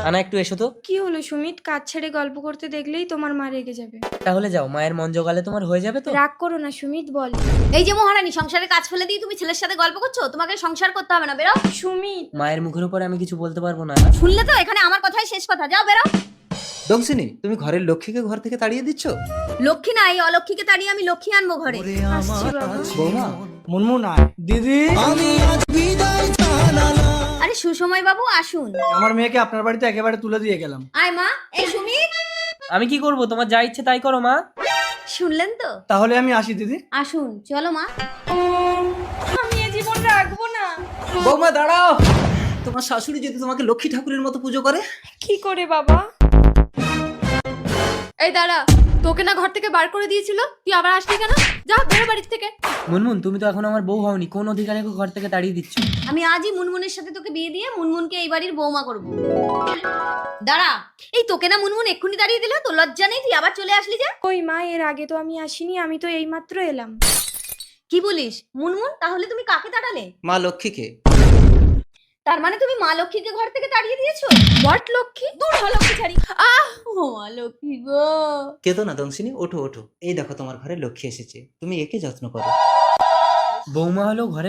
আনা একটু এসো তো। কি হলো সুমিত? কাজ ছেড়ে গল্প করতে দেখলেই তোমার মা রেগে যাবে। তাহলে যাও, মায়ের মন জোগালে তোমার হয়ে যাবে তো। রাগ করো না সুমিত, বল। এই যে মহারানী, সংসারের কাজ ফেলে দিয়ে তুমি ছেলের সাথে গল্প করছো? তোমাকে সংসার করতে হবে না, বেরো। সুমিত, মায়ের মুখের উপরে আমি কিছু বলতে পারবো না। শুনলে তো, এখানে আমার কথাই শেষ কথা, যাও বেরো। দংশিনী, তুমি ঘরের লক্ষ্মীকে ঘর থেকে তাড়িয়ে দিচ্ছ? লক্ষ্মী না, এই অলক্ষ্মীকে তাড়িয়ে আমি লক্ষ্মী আনবো ঘরে। আসছি বাবা। বৌমা, মুনমুন আয়। দিদি, আরে সুসময় বাবু আসুন। আমার মেয়েকে আপনার বাড়িতে একেবারে তুলে দিয়ে গেলাম। আয় মা, এই সুমিত। আমি কি করব? তোমার যা ইচ্ছে তাই করো মা। শুনলেন তো? তাহলে আমি আসি দিদি। আসুন, চলো মা। আমি এ জীবন রাখবো না। বৌমা দাঁড়াও। তোমার শাশুড়ি যদি তোমাকে লক্ষ্মী ঠাকুরের মতো পুজো করে? কি করে বাবা? এই দাঁড়া, তোকে না ঘর থেকে বার করে দিয়েছিল, তুই আবার আসলি কেন? যা বেরো বাড়ির থেকে। মুনমুন, তুমি তো এখন আমার বউ হওনি, কোন অধিকারে ঘর থেকে তাড়িয়ে দিচ্ছ? আমি আজই মুনমুনের সাথে তোকে বিয়ে দিয়ে মুনমুনকে এই বাড়ির বৌমা করব। দাঁড়া, এই তোকে না মুনমুন এক্ষুনি দাঁড়িয়ে দিল, তোর লজ্জা নেই? তুই আবার চলে আসলি যে? ওই মা, এর আগে তো আমি আসিনি, আমি তো এইমাত্র এলাম। কি বলিস মুনমুন? তাহলে তুমি কাকে তাড়ালে? মা লক্ষ্মীকে। তার মানে তুমি মা লক্ষ্মীকে ঘর থেকে তাড়িয়ে দিয়েছো? বট লক্ষ্মী? দূর হ লক্ষ্মী ছাড়ি। আহ, ও মা লক্ষ্মী গো। কেতো না দংশিনী, ওঠো ওঠো। এই দেখো তোমার ঘরে লক্ষ্মী এসেছে, তুমি একে যত্ন করো। বৌমা হলো ঘরে